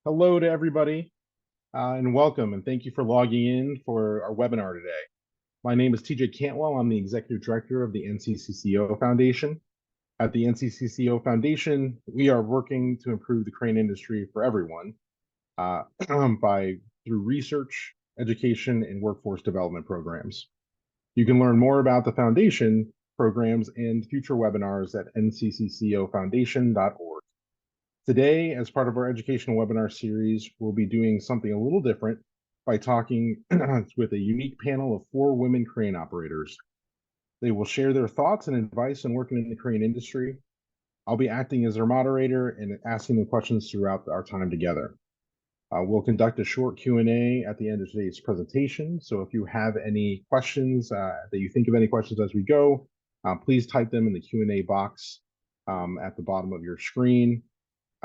Hello to everybody, and welcome, and thank you for logging in for our webinar today. My name is TJ Cantwell. I'm the Executive Director of the NCCCO Foundation. At the NCCCO Foundation, we are working to improve the crane industry for everyone through research, education, and workforce development programs. You can learn more about the foundation programs and future webinars at ncccofoundation.org. Today, as part of our educational webinar series, we'll be doing something a little different by talking with a unique panel of 4 women crane operators. They will share their thoughts and advice on working in the crane industry. I'll be acting as their moderator and asking them questions throughout our time together. We'll conduct a short Q&A at the end of today's presentation. So if you have any questions, that you think of any questions as we go, please type them in the Q&A box at the bottom of your screen.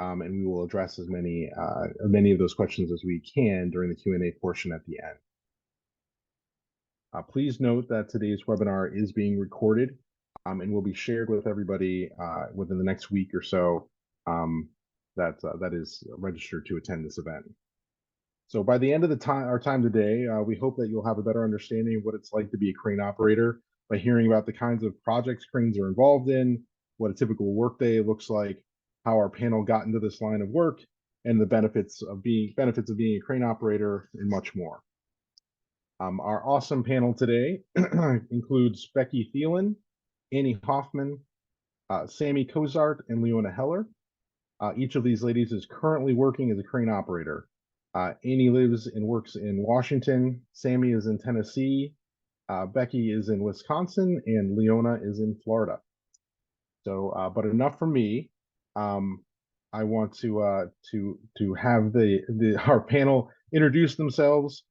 And we will address as many of those questions as we can during the Q&A portion at the end. Please note that today's webinar is being recorded and will be shared with everybody within the next week or so that is registered to attend this event. So by the end of our time today, we hope that you'll have a better understanding of what it's like to be a crane operator by hearing about the kinds of projects cranes are involved in, what a typical workday looks like, how our panel got into this line of work, and the benefits of being a crane operator, and much more. Our awesome panel today includes Becky Thelen, Annie Huffman, Sammy Cossairt, and Leona Heller. Each of these ladies is currently working as a crane operator. Annie lives and works in Washington, Sammy is in Tennessee, Becky is in Wisconsin, and Leona is in Florida. So, but enough from me. I want to have our panel introduce themselves.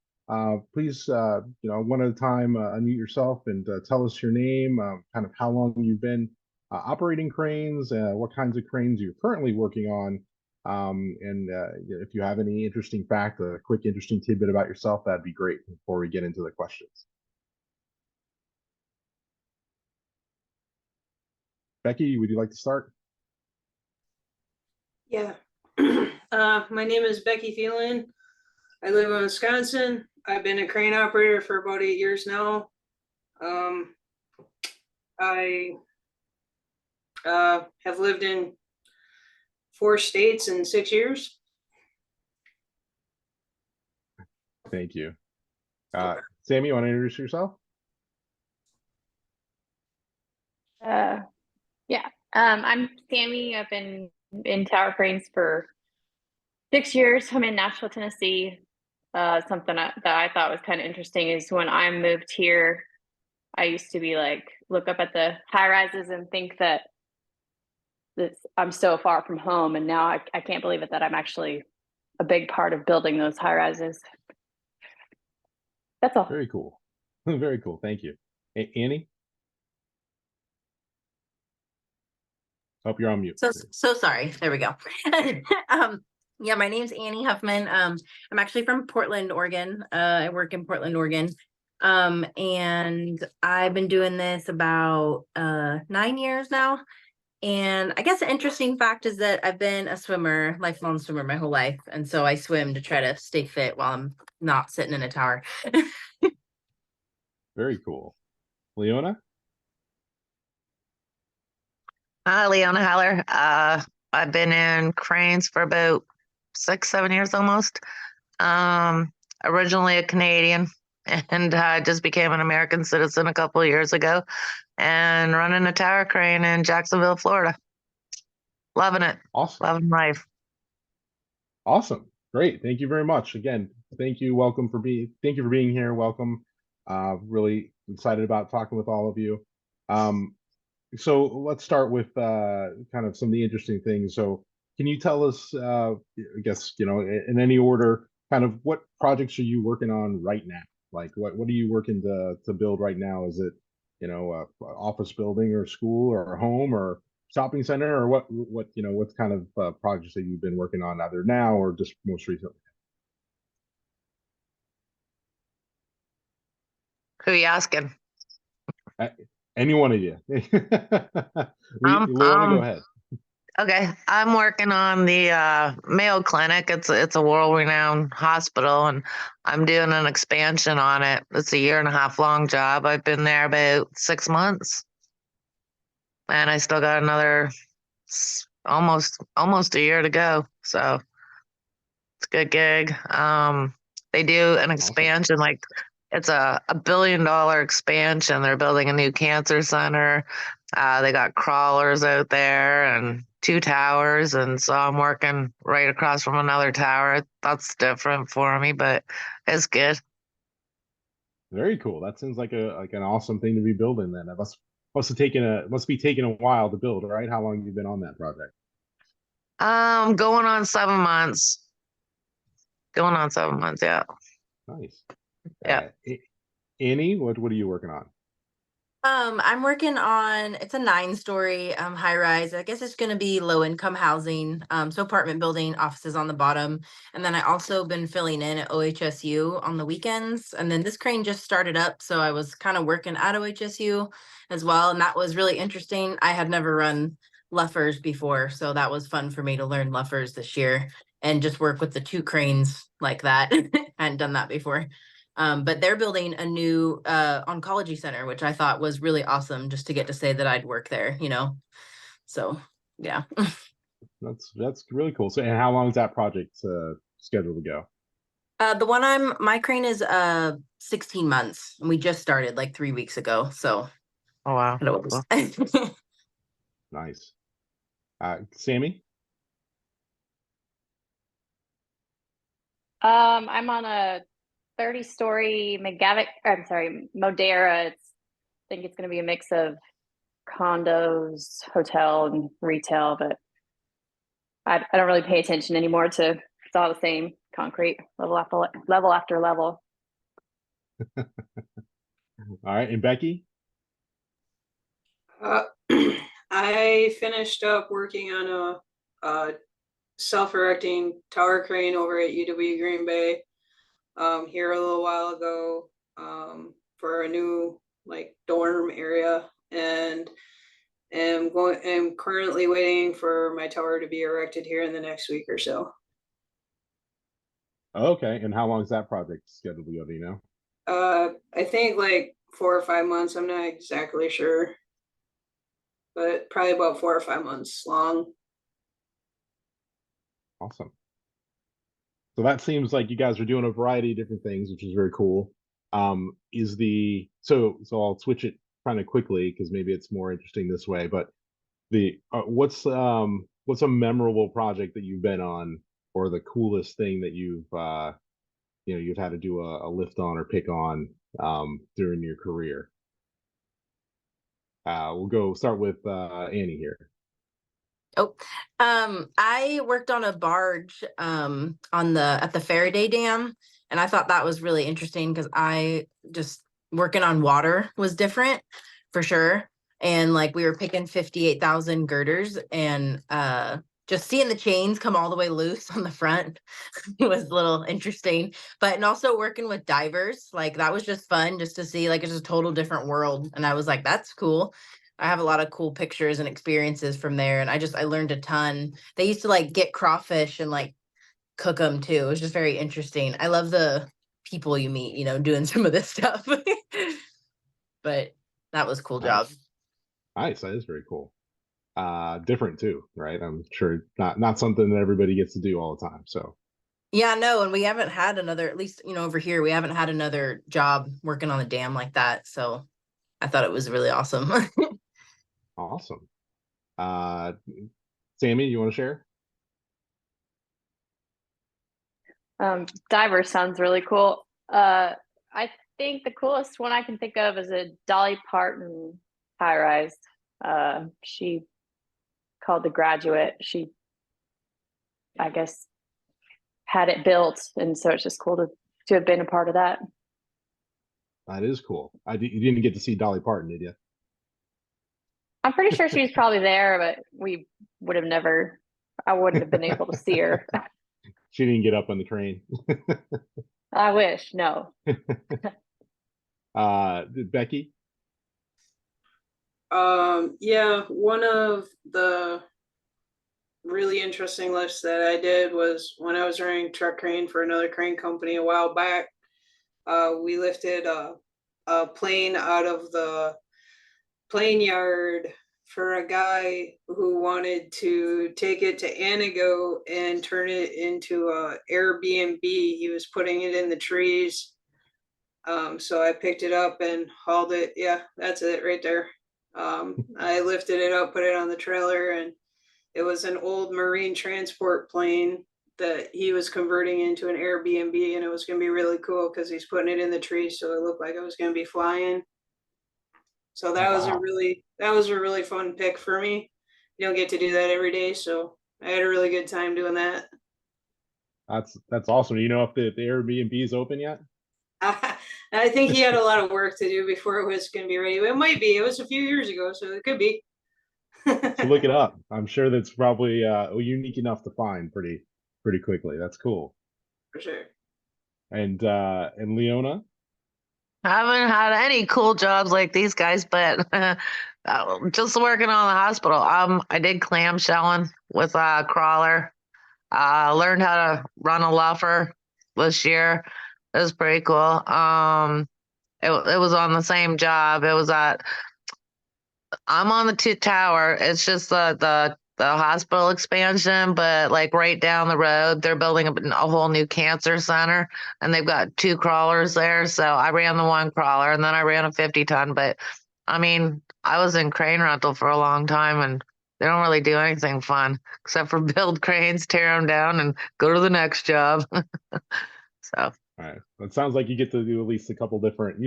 Please, one at a time, unmute yourself and tell us your name, kind of how long you've been operating cranes, what kinds of cranes you're currently working on, and if you have any interesting fact, a quick interesting tidbit about yourself, that'd be great before we get into the questions. Becky, would you like to start? Yeah. My name is Becky Thelen. I live in Wisconsin. I've been a crane operator for about 8 years now. I have lived in 4 states in 6 years. Thank you. Sammy, you want to introduce yourself? Yeah. I'm Sammy. I've been in tower cranes for 6 years. I'm in Nashville, Tennessee. Something that I thought was kind of interesting is when I moved here, I used to be like, look up at the high rises and think that I'm so far from home. And now I can't believe it that I'm actually a big part of building those high rises. That's all. Very cool. Very cool. Thank you. Annie? Hope you're on mute. So sorry. There we go. Yeah, my name's Annie Huffman. I'm actually from Portland, Oregon. I work in Portland, Oregon. And I've been doing this about 9 years now. And I guess the interesting fact is that I've been a swimmer, lifelong swimmer my whole life. And so I swim to try to stay fit while I'm not sitting in a tower. Very cool. Leona? Leona Heller. I've been in cranes for about 6-7 years almost. Originally a Canadian, and I just became an American citizen a couple of years ago, and running a tower crane in Jacksonville, Florida. Loving it. Awesome. Loving life. Awesome. Great. Thank you very much. Again, thank you. Thank you for being here. Welcome. Really excited about talking with all of you. So let's start with kind of some of the interesting things. So can you tell us, I guess, in any order, kind of what projects are you working on right now? Like what are you working to build right now? Is it, a office building or school or a home or shopping center, or what kind of projects that you've been working on either now or just most recently? Who are you asking? Any one of you. Leona, go ahead. Okay, I'm working on the Mayo Clinic. It's a world-renowned hospital, and I'm doing an expansion on it. It's a 1.5 year long job. I've been there about 6 months, and I still got another almost a year to go. So it's a good gig. They do an expansion, like it's a $1 billion expansion. They're building a new cancer center. They got crawlers out there and 2 towers, and so I'm working right across from another tower. That's different for me, but it's good. Very cool. That seems like an awesome thing to be building. Then it must be taking a while to build, right? How long have you been on that project? Going on 7 months. Going on 7 months, yeah. Nice. Yeah. Annie, what are you working on? I'm working on, it's a 9-story high rise. I guess it's going to be low income housing. So apartment building, offices on the bottom. And then I also been filling in at OHSU on the weekends. And then this crane just started up, so I was kind of working at OHSU as well. And that was really interesting. I had never run luffers before, so that was fun for me to learn luffers this year and just work with the 2 cranes like that. I hadn't done that before. But they're building a new oncology center, which I thought was really awesome, just to get to say that I'd work there, you know. So yeah. That's really cool. So, and how long is that project scheduled to go? My crane is 16 months, and we just started like 3 weeks ago. So Oh wow. it was. Nice. Sammy? I'm on a 30-story Modera. I think it's going to be a mix of condos, hotel, and retail, but I don't really pay attention anymore to, it's all the same concrete level after level. All right. And Becky? I finished up working on a self-erecting tower crane over at UW Green Bay here a little while ago for a new like dorm area, and am currently waiting for my tower to be erected here in the next week or so. Okay. And how long is that project scheduled to go? Do you know? I think like 4 or 5 months. I'm not exactly sure, but probably about 4 or 5 months long. Awesome. So that seems like you guys are doing a variety of different things, which is very cool. So I'll switch it kind of quickly because maybe it's more interesting this way. But what's a memorable project that you've been on, or the coolest thing that you've had to do a lift on or pick on during your career? We'll start with Annie here. Oh, I worked on a barge at the Faraday Dam, and I thought that was really interesting because I just working on water was different for sure. And like we were picking 58,000 girders, and just seeing the chains come all the way loose on the front was a little interesting. And also working with divers, like that was just fun just to see, like it's a total different world. And I was like, that's cool. I have a lot of cool pictures and experiences from there, and I learned a ton. They used to like get crawfish and like cook them too. It was just very interesting. I love the people you meet, you know, doing some of this stuff. But that was a cool job. Nice. That is very cool. Different too, right? I'm sure not something that everybody gets to do all the time. So Yeah, no, and we haven't had another, at least, you know, over here, we haven't had another job working on the dam like that. So I thought it was really awesome. awesome. Sammy, you want to share? Diver sounds really cool. I think the coolest one I can think of is a Dolly Parton high rise. She called The Graduate. She, I guess, had it built, and so it's just cool to have been a part of that. That is cool. You didn't get to see Dolly Parton, did you? I'm pretty sure she was probably there, but I wouldn't have been able to see her. She didn't get up on the crane. I wish, no. Becky? Yeah, one of the really interesting lifts that I did was when I was running truck crane for another crane company a while back. We lifted a plane out of the plane yard for a guy who wanted to take it to Anago and turn it into a Airbnb. He was putting it in the trees. So I picked it up and hauled it. Yeah, that's it right there. I lifted it up, put it on the trailer, and it was an old marine transport plane that he was converting into an Airbnb, and it was going to be really cool because he's putting it in the trees, so it looked like I was going to be flying. So that was Wow. that was a really fun pick for me. You don't get to do that every day, so I had a really good time doing that. That's awesome. Do you know if the Airbnb is open yet? I think he had a lot of work to do before it was going to be ready. It might be. It was a few years ago, so it could be. So look it up. I'm sure that's probably unique enough to find pretty quickly. That's cool. For sure. And Leona? I haven't had any cool jobs like these guys, but just working on the hospital. I did clamshelling with a crawler. Learned how to run a luffer this year. It was pretty cool. It was on the same job. It was I'm on the tower. It's just the hospital expansion, but like right down the road, they're building a whole new cancer center, and they've got 2 crawlers there. So I ran the 1 crawler, and then I ran a 50-ton. But I mean, I was in crane rental for a long time, and they don't really do anything fun except for build cranes, tear them down, and go to the next job. So All right. It sounds like you get to do at least use a couple different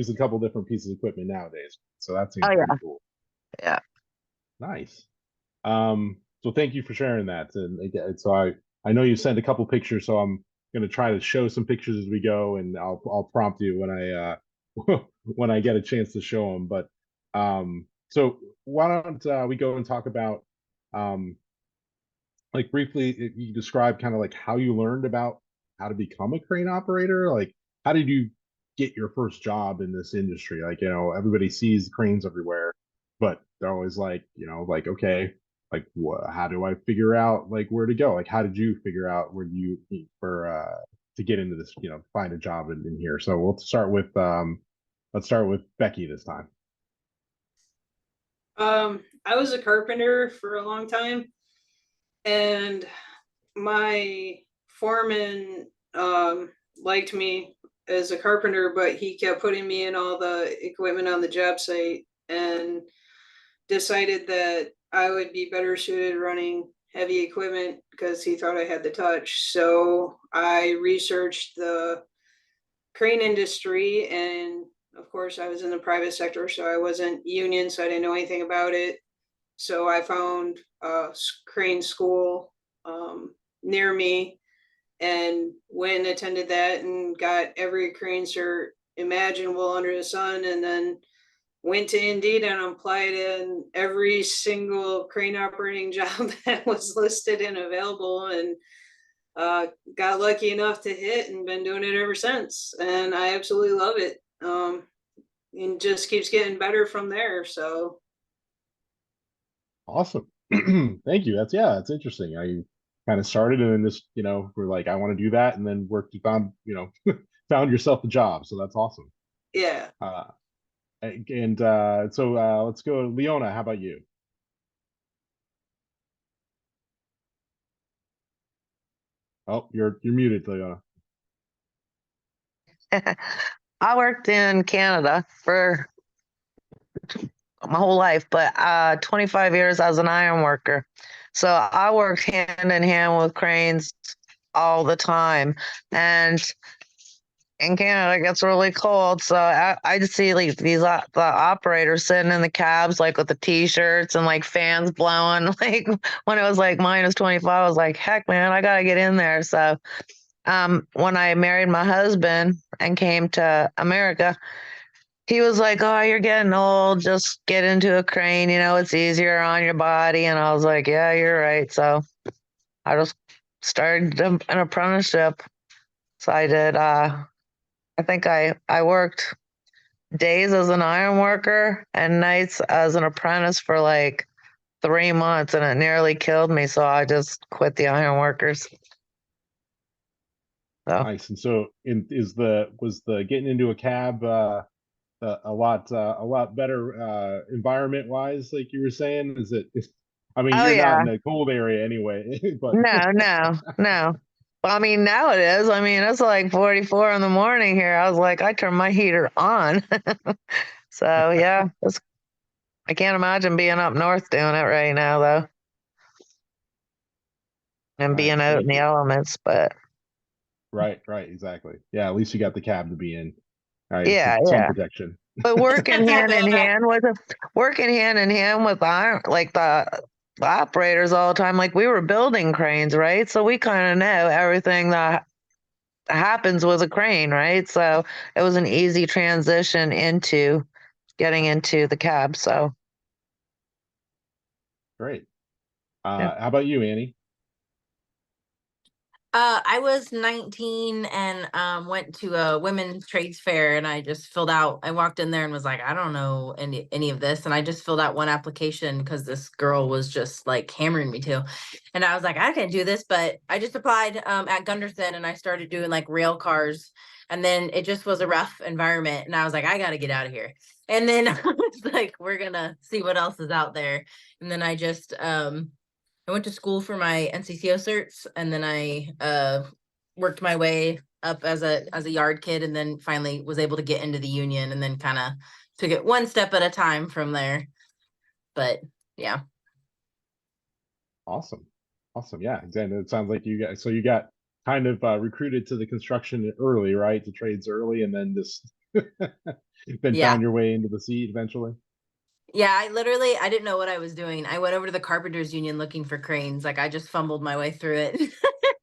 pieces of equipment nowadays. So that seems oh pretty yeah, cool. yeah. Nice. So thank you for sharing that. And again, so I know you sent a couple pictures, so I'm going to try to show some pictures as we go, and I'll prompt you when I when I get a chance to show them. But so why don't we go and talk about like briefly, if you describe kind of like how you learned about how to become a crane operator. Like, how did you get your first job in this industry? Like, everybody sees cranes everywhere, but they're always like, like, okay, like, how do I figure out like where to go? Like, how did you figure out where you for to get into this, find a job in here? So let's start with Becky this time. I was a carpenter for a long time, and my foreman liked me as a carpenter, but he kept putting me in all the equipment on the job site and decided that I would be better suited running heavy equipment because he thought I had the touch. So I researched the crane industry, and of course I was in the private sector, so I wasn't union, so I didn't know anything about it. So I found a crane school near me and went and attended that and got every crane cert imaginable under the sun, and then went to Indeed and applied in every single crane operating job that was listed and available, and got lucky enough to hit and been doing it ever since. And I absolutely love it. And just keeps getting better from there. So Awesome. Thank you. That's interesting. I kind of started and then just, we're like, I want to do that, and then found, found yourself a job. So that's awesome. yeah. And so let's go, Leona. How about you? Oh, you're muted, Leona. I worked in Canada for my whole life, but 25 years as an iron worker. So I worked hand in hand with cranes all the time. And in Canada, it gets really cold. So I just see like the operators sitting in the cabs, like with the t-shirts and like fans blowing. Like when it was like -25, I was like, heck, man, I got to get in there. So when I married my husband and came to America, he was like, oh, you're getting old. Just get into a crane. It's easier on your body. And I was like, yeah, you're right. So I just started an apprenticeship. So I did, I think I worked days as an iron worker and nights as an apprentice for like 3 months and it nearly killed me. So I just quit the ironworkers. So Nice. And so was the getting into a cab a lot better environment wise, like you were saying? I mean, oh you're not yeah. in a cold area anyway, but No. Well, I mean, now it is. I mean, it's like 44 in the morning here. I was like, I turned my heater on. So yeah, I can't imagine being up north doing it right now though, and nice. being out in the elements. But Right, exactly. Yeah, at least you got the cab to be in. All right, yeah, some yeah. protection. But working Yeah, hand in Leona. hand with like the operators all the time. Like we were building cranes, right? So we kind of know everything that happens with a crane, right? So it was an easy transition into getting into the cab. So Great. yeah. How about you, Annie? I was 19 and went to a women's trades fair, and I just filled out. I walked in there and was like, I don't know any of this, and I just filled out one application because this girl was just like hammering me to, and I was like, I can do this, but I just applied at Gunderson, and I started doing like rail cars, and then it just was a rough environment, and I was like, I got to get out of here, and then I was like, we're gonna see what else is out there, and then I just I went to school for my NCCCO certs, and then I worked my way up as a yard kid, and then finally was able to get into the union, and then kind of took it one step at a time from there. But yeah. Awesome. Yeah, and it sounds like you got kind of recruited to the construction early, right? To trades early, and then just then Yeah. found your way into the seat eventually. Yeah, I didn't know what I was doing. I went over to the carpenters union looking for cranes. Like I just fumbled my way through it.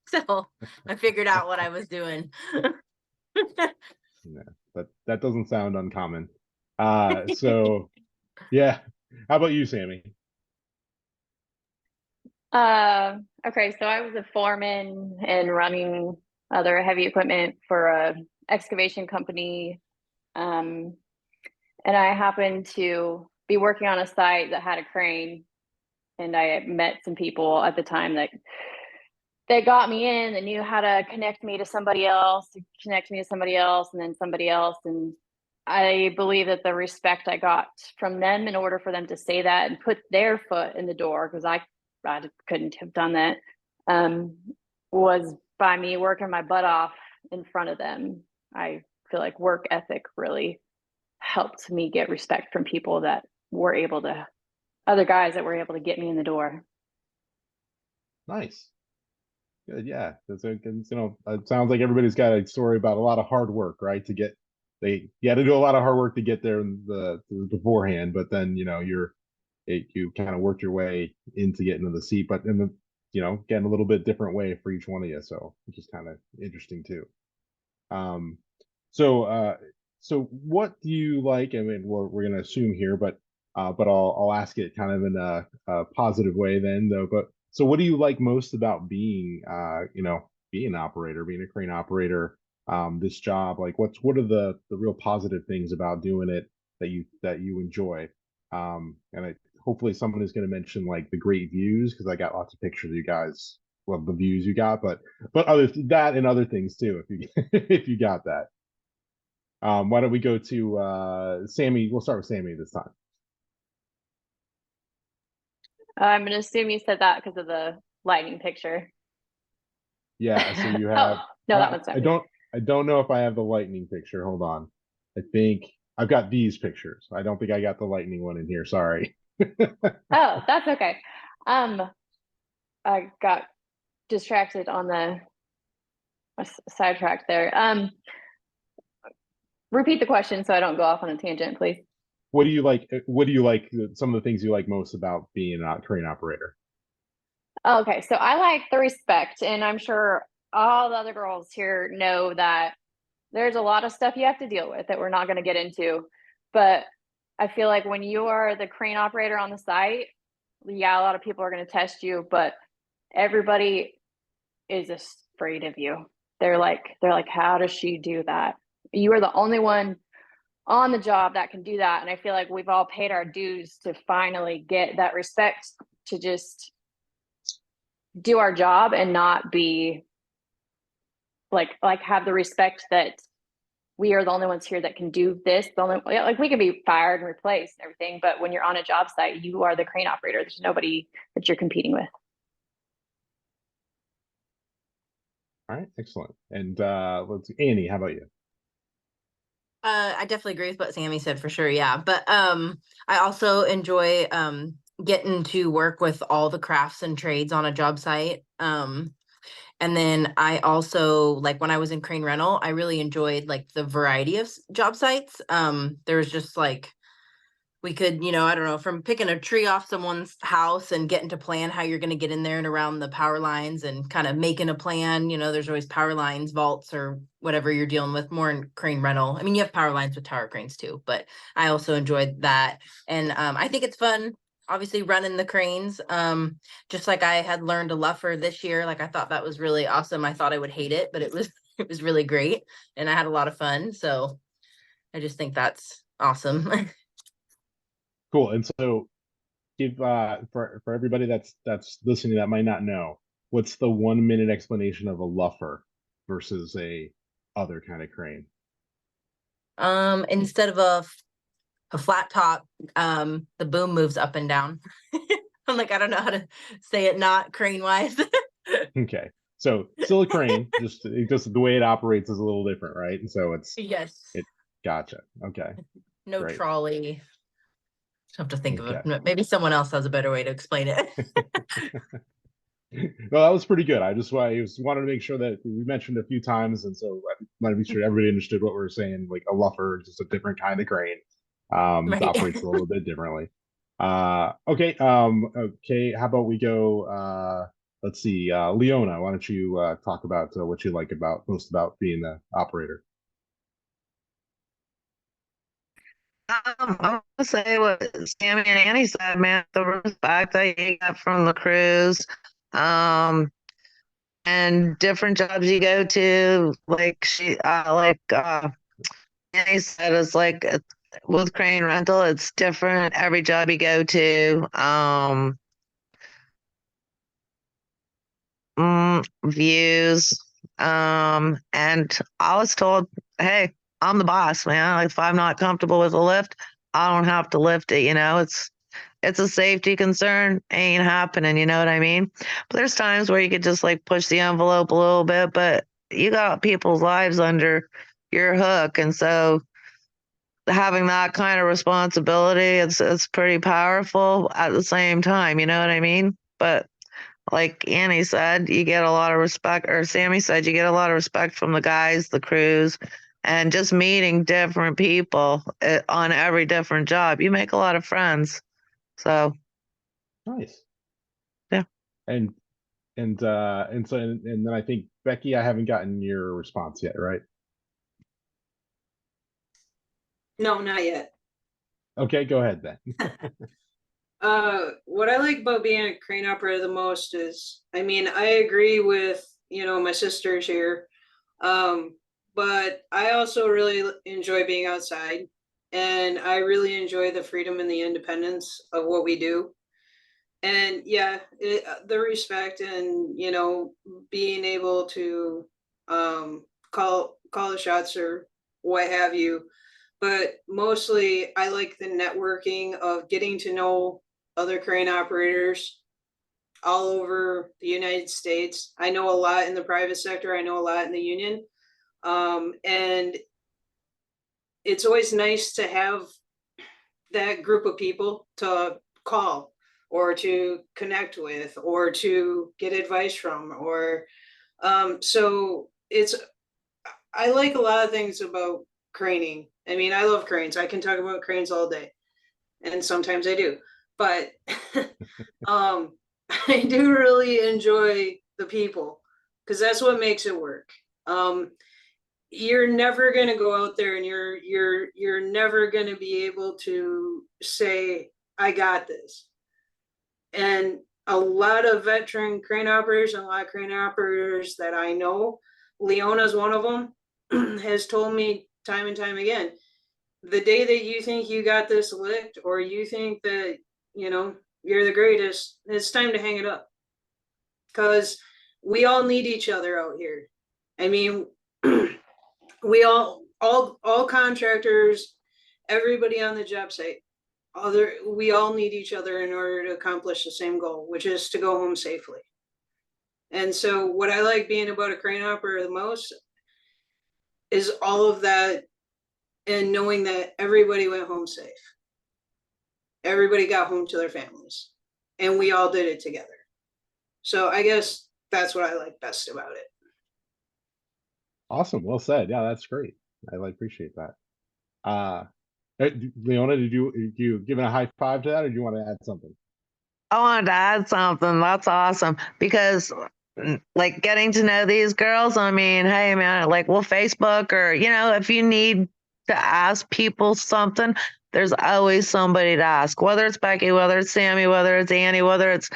So I figured out what I was doing. Yeah, that doesn't sound uncommon. So yeah. How about you, Sammy? Okay, so I was a foreman and running other heavy equipment for a excavation company. And I happened to be working on a site that had a crane, and I met some people at the time that got me in and knew how to connect me to somebody else, and then somebody else. And I believe that the respect I got from them, in order for them to say that and put their foot in the door, because I couldn't have done that, was by me working my butt off in front of them. I feel like work ethic really helped me get respect from people that were able to, other guys that were able to get me in the door. Nice. Good, yeah. It sounds like everybody's got a story about a lot of hard work, right? You had to do a lot of hard work to get there in the beforehand, but then you kind of worked your way into getting to the seat, but in the getting a little bit different way for each one of you, so which is kind of interesting too. Um, so what do you like? I mean, we're gonna assume here, but I'll ask it kind of in a positive way then, though. But so, what do you like most about being being an operator, being a crane operator? This job, like what are the real positive things about doing it that you enjoy? And hopefully someone is going to mention like the great views, because I got lots of pictures of you guys. Love the views you got, but other that and other things too, if you if you got that. Why don't we go to Sammy? We'll start with Sammy this time. I'm going to assume you said that because of the lightning picture. Yeah, so you have. Oh, no, that one's not me. I don't know if I have the lightning picture. Hold on. I think I've got these pictures. I don't think I got the lightning one in here. Sorry. Oh, that's okay. I got distracted on the sidetrack there. Repeat the question so I don't go off on a tangent, please. What do you like? What do you like? Some of the things you like most about being a crane operator? Okay, so I like the respect, and I'm sure all the other girls here know that there's a lot of stuff you have to deal with that we're not going to get into. But I feel like when you are the crane operator on the site, yeah, a lot of people are going to test you, but everybody is afraid of you. They're like, how does she do that? You are the only one on the job that can do that. And I feel like we've all paid our dues to finally get that respect to just do our job and not be like have the respect that we are the only ones here that can do this. The only, like, we can be fired and replaced and everything, but when you're on a job site, you are the crane operator. There's nobody that you're competing with. All right, excellent. And let's see, Annie, how about you? I definitely agree with what Sammy said for sure. Yeah. But I also enjoy getting to work with all the crafts and trades on a job site. And then I also, like, when I was in crane rental, I really enjoyed like the variety of job sites. There was just like, we could, I don't know, from picking a tree off someone's house and getting to plan how you're going to get in there and around the power lines and kind of making a plan. There's always power lines, vaults, or whatever you're dealing with more in crane rental. I mean, you have power lines with tower cranes too, but I also enjoyed that. And I think it's fun, obviously, running the cranes. Just like I had learned a luffer this year. Like, I thought that was really awesome. I thought I would hate it, but it was really great. And I had a lot of fun. So I just think that's awesome. Cool. And so give for everybody that's listening that might not know, what's the 1 minute explanation of a luffer versus a other kind of crane? Instead of a flat top, the boom moves up and down. I'm like, I don't know how to say it not crane wise. Okay. So still a crane, just the way it operates is a little different, right? And so Yes. Gotcha. Okay. No Great. trolley. Have to think of Okay. it. Maybe someone else has a better way to explain it. No, that was pretty good. I wanted to make sure that we mentioned a few times, and so I wanted to be sure everybody understood what we were saying. Like, a luffer is just a different kind of crane. Right. It operates a little bit differently. Okay. Okay. How about we go? Let's see. Leona, why don't you talk about what you like most about being the operator? I want to say what Sammy and Annie said, man. The respect that you get from the crews, and different jobs you go to. Like Annie said, it's like with crane rental, it's different every job you go to. Views, and I was told, hey, I'm the boss, man. If I'm not comfortable with a lift, I don't have to lift it. It's a safety concern. Ain't happening. You know what I mean? But there's times where you could just like push the envelope a little bit, but you got people's lives under your hook, and so having that kind of responsibility, it's pretty powerful at the same time. You know what I mean? But like Annie said, you get a lot of respect, or Sammy said, you get a lot of respect from the guys, the crews, and just meeting different people on every different job. You make a lot of friends. So Nice. Yeah. And then I think, Becky, I haven't gotten your response yet, right? No, not yet. Okay, go ahead then. What I like about being a crane operator the most is, I mean, I agree with, my sisters here. But I also really enjoy being outside, and I really enjoy the freedom and the independence of what we do. And yeah, the respect and, being able to call the shots or what have you. But mostly I like the networking of getting to know other crane operators all over the United States. I know a lot in the private sector. I know a lot in the union. And it's always nice to have that group of people to call or to connect with or to get advice from, or so I like a lot of things about craning. I mean, I love cranes. I can talk about cranes all day, and sometimes I do, but I do really enjoy the people, because that's what makes it work. You're never going to go out there and you're never going to be able to say, I got this. And a lot of veteran crane operators and a lot of crane operators that I know, Leona's one of them, has told me time and time again, the day that you think you got this licked, or you think that, you're the greatest. It's time to hang it up. Because we all need each other out here. I mean, we all contractors, everybody on the job site, we all need each other in order to accomplish the same goal, which is to go home safely. And so what I like being about a crane operator the most is all of that, and knowing that everybody went home safe. Everybody got home to their families, and we all did it together. So I guess that's what I like best about it. Awesome. Well said. Yeah, that's great. I appreciate that. Leona, did you give it a high five to that, or do you want to add something? I wanted to add something. That's awesome because like getting to know these girls, I mean, hey man, like we'll Facebook or, you know, if you need to ask people something, there's always somebody to ask, whether it's Becky, whether it's Sammy, whether it's Annie, whether it's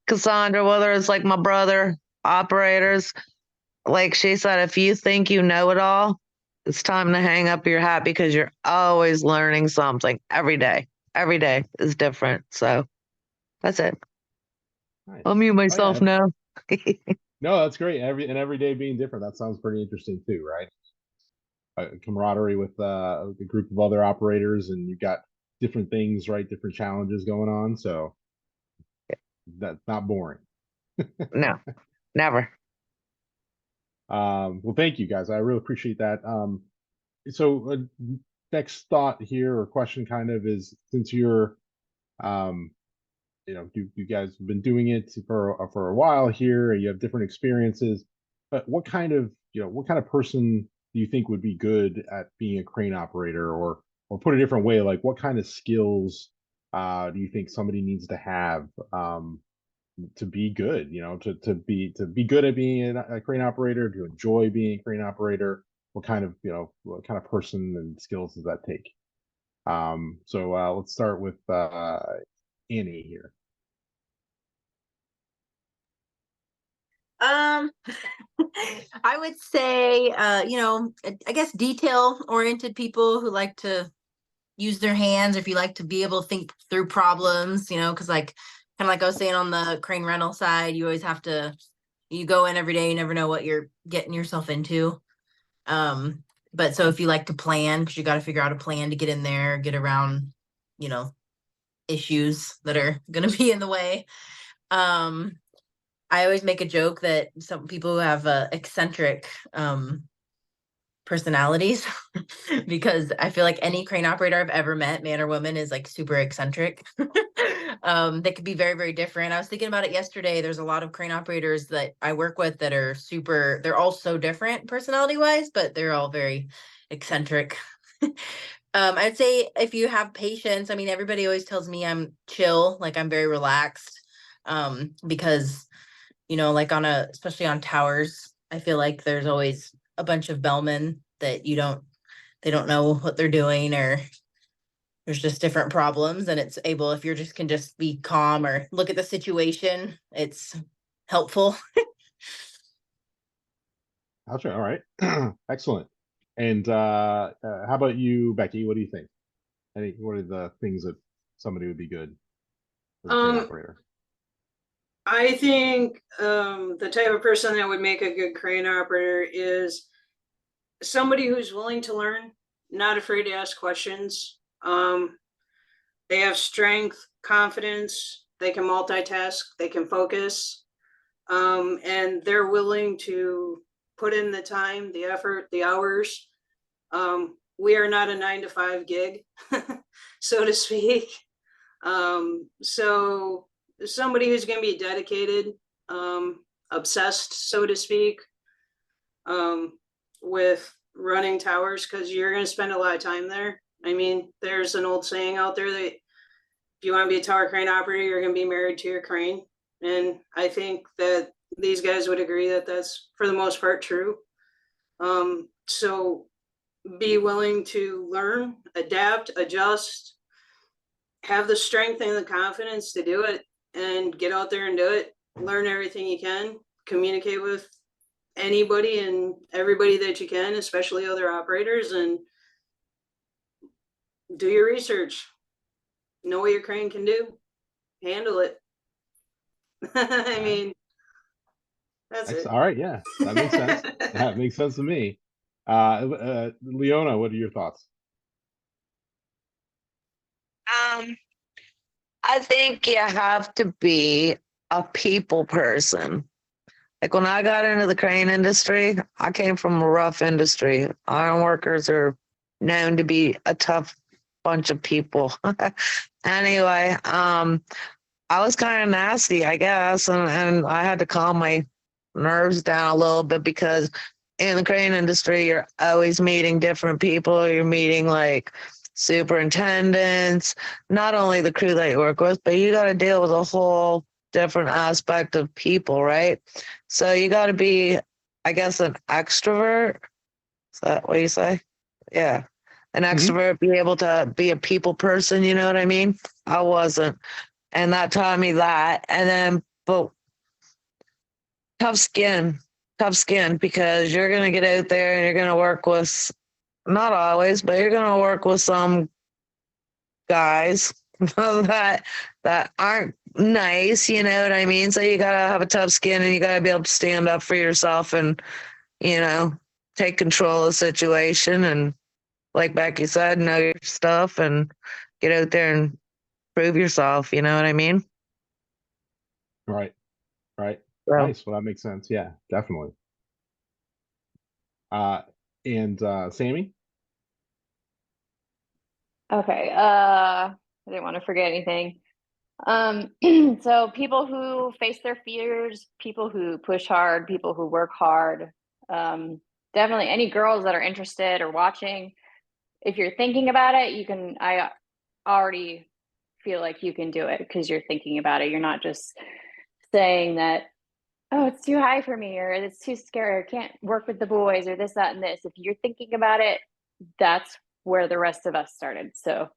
Cassandra, whether it's like my brother, operators. Like she said, if you think you know it all, it's time to hang up your hat because you're always learning something every day. Every day is different. So that's it. Nice. I'll mute myself now. No, that's great. Every day being different. That sounds pretty interesting too, right? Camaraderie with a group of other operators, and you've got different things, right? Different challenges going on. So that's not boring. No, never. Well, thank you guys. I really appreciate that. So next thought here or question kind of is, since you're, you know, you guys have been doing it for a while here, and you have different experiences, but what kind of person do you think would be good at being a crane operator, or put a different way, like what kind of skills do you think somebody needs to have to be good, you know, to be good at being a crane operator, to enjoy being a crane operator? What kind of person and skills does that take? So let's start with Annie here. I would say, you know, I guess detail oriented people who like to use their hands, if you like to be able to think through problems, you know, because like kind of like I was saying on the crane rental side, you always have to, you go in every day, you never know what you're getting yourself into. But so if you like to plan, because you got to figure out a plan to get in there, get around, you know, issues that are going to be in the way. I always make a joke that some people who have eccentric personalities because I feel like any crane operator I've ever met, man or woman, is like super eccentric. They could be very, very different. I was thinking about it yesterday. There's a lot of crane operators that I work with that are they're all so different personality wise, but they're all very eccentric. I'd say if you have patience, I mean, everybody always tells me I'm chill, like I'm very relaxed. Because, you know, like especially on towers, I feel like there's always a bunch of bellmen that they don't know what they're doing, or there's just different problems, and it's able, if can just be calm or look at the situation, it's helpful. Gotcha. All right. Excellent. And how about you, Becky? What do you think? What are the things that somebody would be good as a crane operator? I think the type of person that would make a good crane operator is somebody who's willing to learn, not afraid to ask questions. They have strength, confidence, they can multitask, they can focus, and they're willing to put in the time, the effort, the hours. We are not a 9-to-5 gig, so to speak. So somebody who's going to be dedicated, obsessed, so to speak, with running towers, because you're going to spend a lot of time there. I mean, there's an old saying out there that if you want to be a tower crane operator, you're going to be married to your crane. And I think that these guys would agree that that's for the most part true. So be willing to learn, adapt, adjust, have the strength and the confidence to do it, and get out there and do it. Learn everything you can, communicate with anybody and everybody that you can, especially other operators, and do your research. Know what your crane can do. handle it. I mean, that's it. All right, yeah, that makes sense. That makes sense to me. Leona, what are your thoughts? I think you have to be a people person. Like when I got into the crane industry, I came from a rough industry. Iron workers are known to be a tough bunch of people. Anyway, I was kind of nasty, I guess, and I had to calm my nerves down a little bit because in the crane industry, you're always meeting different people. You're meeting like superintendents, not only the crew that you work with, but you got to deal with a whole different aspect of people, right? So you got to be, I guess, an extrovert. Is that what you say? Yeah. An extrovert, be able to be a people person, you know what I mean? I wasn't. And that taught me that. And then, but tough skin, because you're going to get out there and you're going to work with, not always, but you're going to work with some guys that aren't nice, you know what I mean? So you got to have a tough skin and you got to be able to stand up for yourself and, you know, take control of the situation. And like Becky said, know your stuff and get out there and prove yourself. You know what I mean? Right. So, Nice. Well, that makes sense. Yeah, definitely. And Sammy? Okay. I didn't want to forget anything. So people who face their fears, people who push hard, people who work hard. Definitely any girls that are interested or watching, if you're thinking about it, I already feel like you can do it because you're thinking about it. You're not just saying that, oh, it's too high for me, or it's too scary, or can't work with the boys, or this, that, and this. If you're thinking about it, that's where the rest of us started. So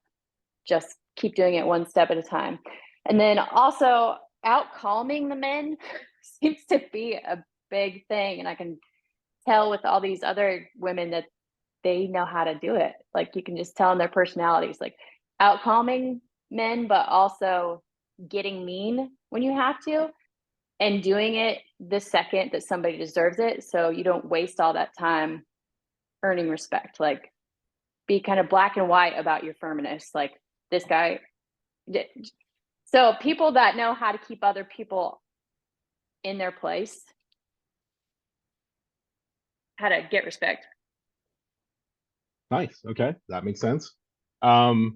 just keep doing it one step at a time. And then also out calming the men seems to be a big thing. And I can tell with all these other women that they know how to do it. Like you can just tell in their personalities, like out calming men, but also getting mean when you have to, and doing it the second that somebody deserves it. So you don't waste all that time earning respect. Like be kind of black and white about your firmness. Like this guy. So people that know how to keep other people in their place, how to get respect. Nice. Okay, that makes sense. So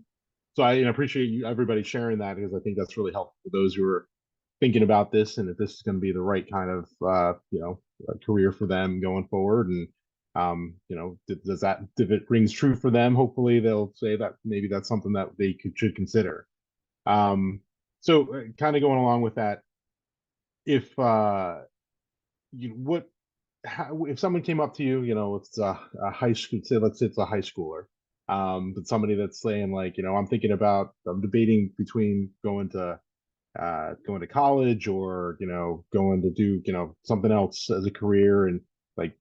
I appreciate you, everybody sharing that, because I think that's really helpful for those who are thinking about this and if this is going to be the right kind of career for them going forward. And does that, if it rings true for them, hopefully they'll say that maybe that's something that they should consider. So kind of going along with that, if if someone came up to you, it's a high school, let's say it's a high schooler, but somebody that's saying like, I'm debating between going to college or, going to do, something else as a career. And like,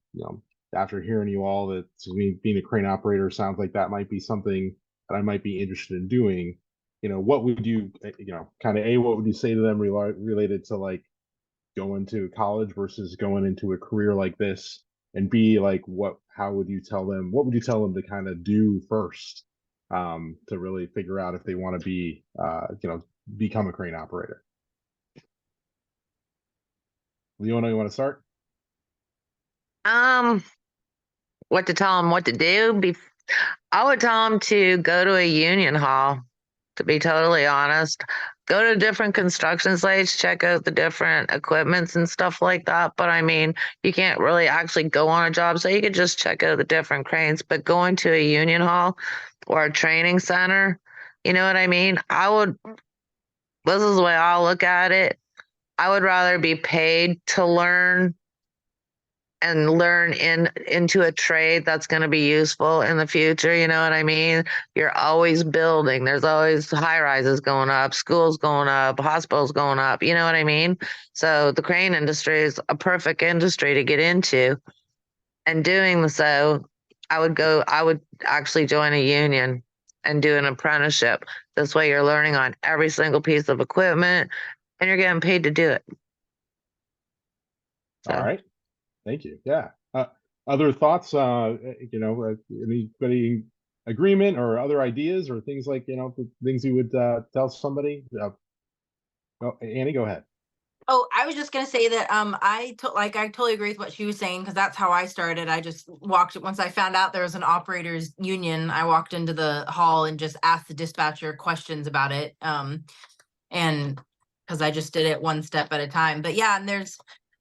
after hearing you all, that to me, being a crane operator sounds like that might be something that I might be interested in doing. What would you, what would you say to them related to like going to college versus going into a career like this? And B, like, how would you tell them, what would you tell them to kind of do first, to really figure out if they want to be, become a crane operator? Leona, you want to start? what to tell them what to do? I would tell them to go to a union hall, to be totally honest. Go to different construction sites, check out the different equipments and stuff like that. But I mean, you can't really actually go on a job, so you could just check out the different cranes. But going to a union hall or a training center, you know what I mean? This is the way I'll look at it. I would rather be paid to learn and learn into a trade that's going to be useful in the future. You know what I mean? You're always building. There's always high rises going up, schools going up, hospitals going up. You know what I mean? So the crane industry is a perfect industry to get into. And doing so, I would actually join a union and do an apprenticeship. This way you're learning on every single piece of equipment and you're getting paid to do it. So. All right. Thank you. Yeah. Other thoughts, anybody agreement or other ideas or things like, things you would tell somebody? Annie, go ahead. Oh, I was just gonna say that I totally agree with what she was saying, because that's how I started. I just walked, once I found out there was an operators union, I walked into the hall and just asked the dispatcher questions about it. And because I just did it one step at a time. But yeah, and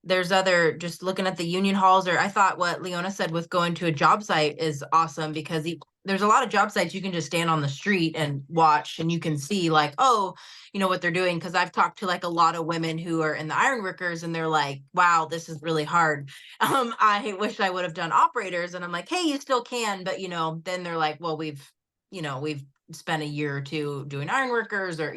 there's other, just looking at the union halls, or I thought what Leona said with going to a job site is awesome, because there's a lot of job sites you can just stand on the street and watch, and you can see like, oh, what they're doing. Because I've talked to like a lot of women who are in the iron workers, and they're like, wow, this is really hard. I wish I would have done operators. And I'm like, hey, you still can, but then they're like, well, we've spent a year or two doing iron workers, or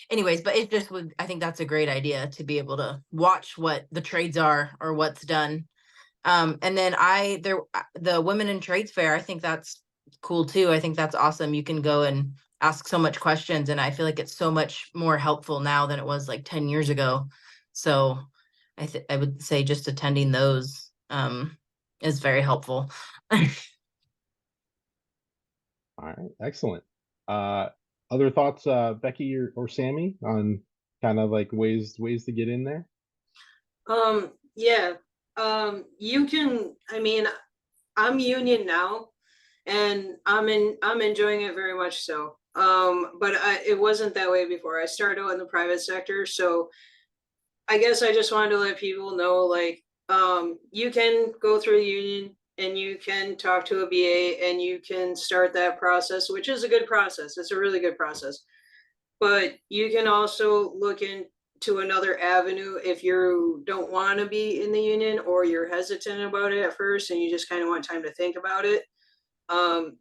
anyways. But it just would, I think that's a great idea to be able to watch what the trades are or what's done. And then the Women in Trades Fair, I think that's cool too. I think that's awesome. You can go and ask so much questions, and I feel like it's so much more helpful now than it was like 10 years ago. So I would say just attending those is very helpful. All right, excellent. Other thoughts, Becky or Sammy, on kind of like ways to get in there? Yeah. You can, I'm union now, and I'm enjoying it very much so. But it wasn't that way before. I started out in the private sector, so I guess I just wanted to let people know, like, you can go through the union and you can talk to a BA and you can start that process, which is a good process. It's a really good process. But you can also look into another avenue if you don't want to be in the union, or you're hesitant about it at first and you just kind of want time to think about it.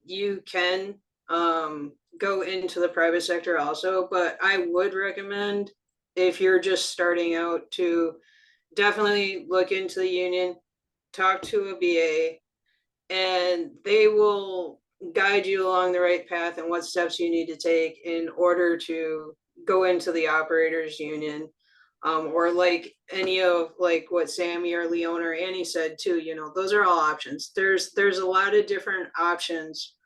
You can go into the private sector also, but I would recommend, if you're just starting out, to definitely look into the union, talk to a BA, and they will guide you along the right path and what steps you need to take in order to go into the operators union. Or like any of like what Sammy or Leona or Annie said too, those are all options. There's a lot of different options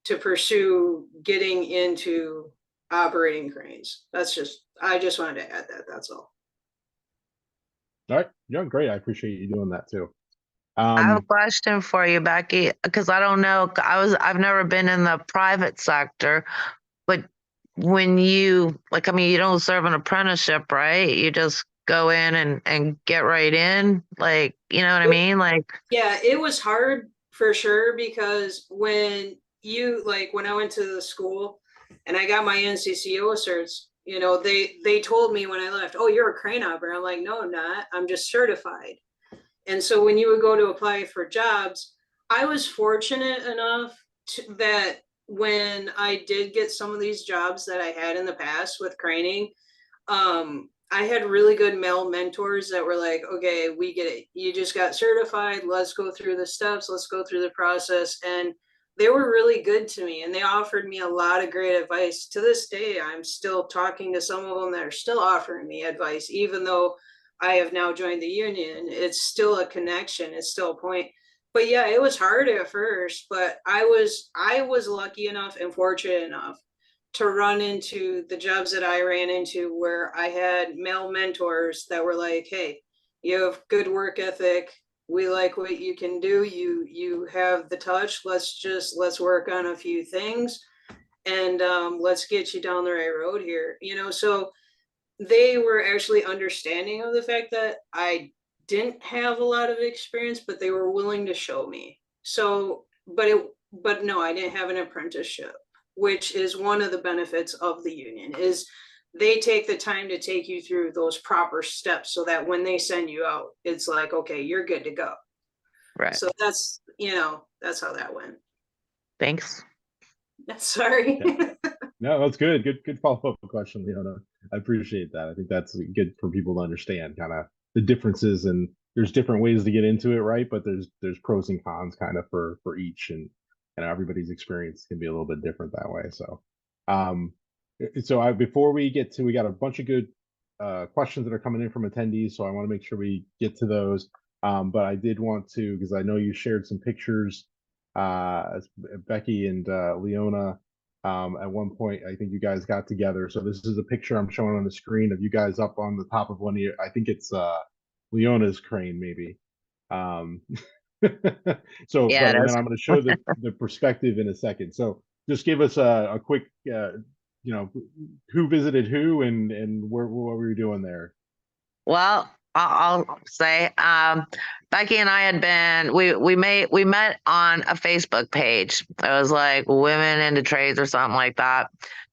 to pursue getting into operating cranes. I just wanted to add that. That's all. All right, yeah, great. I appreciate you doing that too. I have a question for you, Becky, because I don't know. I've never been in the private sector, but when you you don't serve an apprenticeship, right? You just go in and get right in, like, you know what I mean? Like, yeah, it was hard for sure, because when I went to the school and I got my NCCCO certs, they told me when I left, oh, you're a crane operator. I'm like, no, I'm not. I'm just certified. And so when you would go to apply for jobs, I was fortunate enough that when I did get some of these jobs that I had in the past with craning, I had really good male mentors that were like, okay, we get it. You just got certified. Let's go through the steps. Let's go through the process. And they were really good to me, and they offered me a lot of great advice. To this day, I'm still talking to some of them that are still offering me advice, even though I have now joined the union. It's still a connection. It's still a point. But yeah, it was hard at first, but I was lucky enough and fortunate enough to run into the jobs that I ran into, where I had male mentors that were like, hey, you have good work ethic. We like what you can do. You have the touch. Let's work on a few things, and let's get you down the right road here. So they were actually understanding of the fact that I didn't have a lot of experience, but they were willing to show me. So, but no, I didn't have an apprenticeship, which is one of the benefits of the union, is they take the time to take you through those proper steps, so that when they send you out, it's like, okay, you're good to go. right. So that's how that went. Thanks. Sorry. Yeah. No, that's good. Good follow-up question, Leona. I appreciate that. I think that's good for people to understand kind of the differences, and there's different ways to get into it, right? But there's pros and cons kind of for each. And everybody's experience can be a little bit different that way. So, before we get to, we got a bunch of good questions that are coming in from attendees, so I want to make sure we get to those. But I did want to, because I know you shared some pictures, Becky and Leona. At one point, I think you guys got together. So this is a picture I'm showing on the screen of you guys up on the top of one of your, I think it's Leona's crane, maybe. So, Yeah, it and is. then I'm going to show the perspective in a second. So just give us a quick, who visited who and what were you doing there? Well, I'll say, Becky and I had been, we met on a Facebook page. It was like Women into Trades or something like that.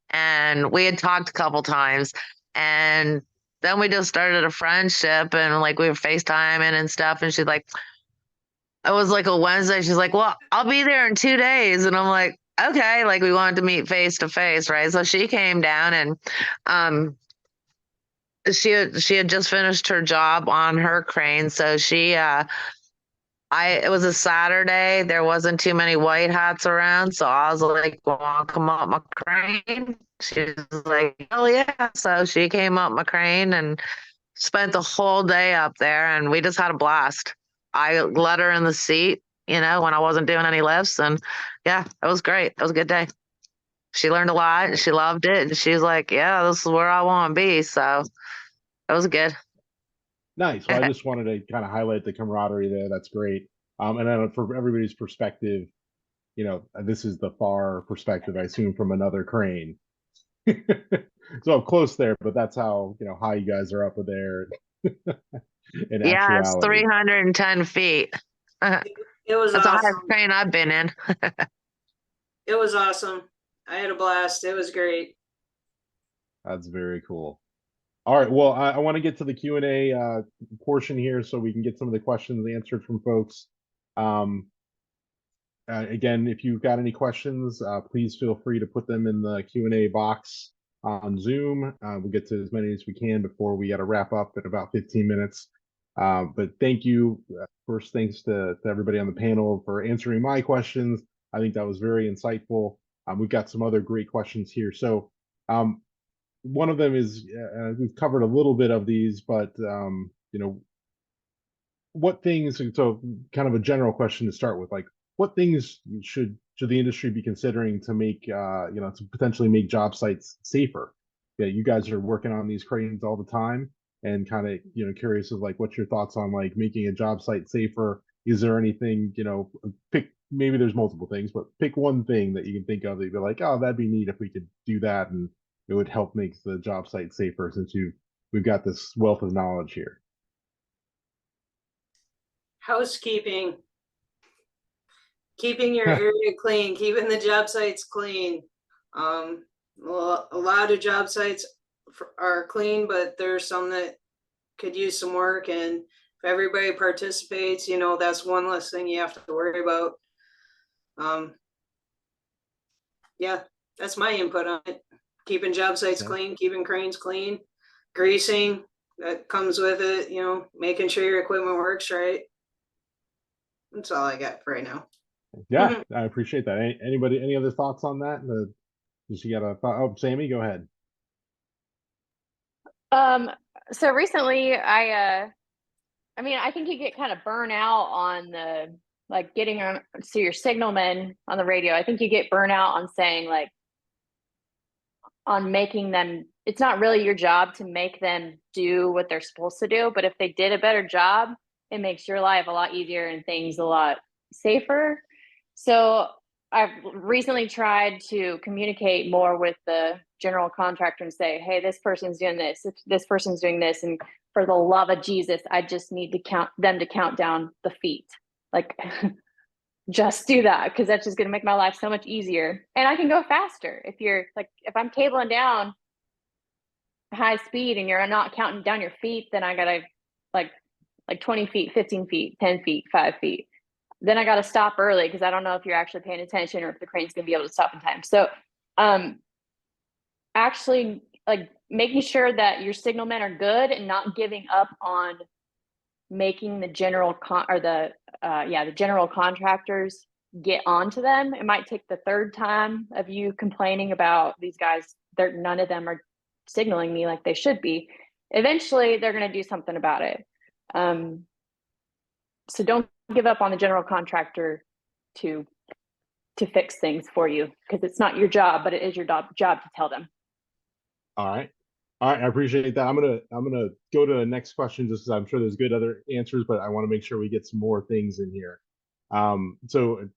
And we had talked a couple times, and then we just started a friendship, and like we were FaceTiming and stuff. And she's like, it was like a Wednesday. She's like, well, I'll be there in 2 days. And I'm like, okay, like we wanted to meet face to face, right? So she came down, and she had just finished her job on her crane, so it was a Saturday, there wasn't too many white hats around, so I was like, well, come up my crane. She was like, oh yeah. So she came up my crane and spent the whole day up there, and we just had a blast. I let her in the seat, when I wasn't doing any lifts, and yeah, it was great. It was a good day. She learned a lot, and she loved it, and she's like, yeah, this is where I want to be. So it was good. Nice. Well, I just wanted to kind of highlight the camaraderie there. That's great. And then for everybody's perspective, this is the far perspective, I assume, from another crane. So I'm close there, but that's how, high you guys are up there. In Yeah, it's actuality. 310 feet. It was That's the awesome. highest crane I've been in. It was awesome. I had a blast. It was great. That's very cool. All right. Well, I want to get to the Q&A portion here so we can get some of the questions answered from folks. Again, if you've got any questions, please feel free to put them in the Q&A box on Zoom. We'll get to as many as we can before we got to wrap up in about 15 minutes. But thank you. First, thanks to everybody on the panel for answering my questions. I think that was very insightful. We've got some other great questions here. So one of them is, we've covered a little bit of these, but what things, so kind of a general question to start with, like what things should the industry be considering to make, to potentially make job sites safer? Yeah, you guys are working on these cranes all the time, and kind of, curious of like, what's your thoughts on like making a job site safer? Is there anything, maybe there's multiple things, but pick one thing that you can think of that you'd be like, oh, that'd be neat if we could do that, and it would help make the job site safer, since we've got this wealth of knowledge here. Housekeeping. Keeping your area clean, keeping the job sites clean. A lot of job sites are clean, but there's some that could use some work, and if everybody participates, that's one less thing you have to worry about. Yeah, that's my input on it. Keeping job sites clean, keeping cranes clean, greasing, that comes with it, making sure your equipment works right. That's all I got for right now. Yeah, I appreciate that. Anybody, any other thoughts on that? You got a thought? Oh, Sammy, go ahead. So recently I think you get kind of burnt out on the, like, getting on to your signalmen on the radio. I think you get burnt out on saying, like, on making them, it's not really your job to make them do what they're supposed to do, but if they did a better job, it makes your life a lot easier and things a lot safer. So I've recently tried to communicate more with the general contractor and say, hey, this person's doing this person's doing this, and for the love of Jesus, I just need to count down the feet. Like, just do that, because that's just going to make my life so much easier, and I can go faster. If I'm cabling down high speed and you're not counting down your feet, then I gotta like 20 feet, 15 feet, 10 feet, 5 feet. Then I got to stop early because I don't know if you're actually paying attention or if the crane's going to be able to stop in time. So actually, like, making sure that your signalmen are good and not giving up on making the general contractors get onto them. It might take the third time of you complaining about these guys. None of them are signaling me like they should be. Eventually, they're going to do something about it. So don't give up on the general contractor to fix things for you, because it's not your job, but it is your job to tell them. All right. All right, I appreciate that. I'm gonna go to the next question just because I'm sure there's good other answers, but I want to make sure we get some more things in here. So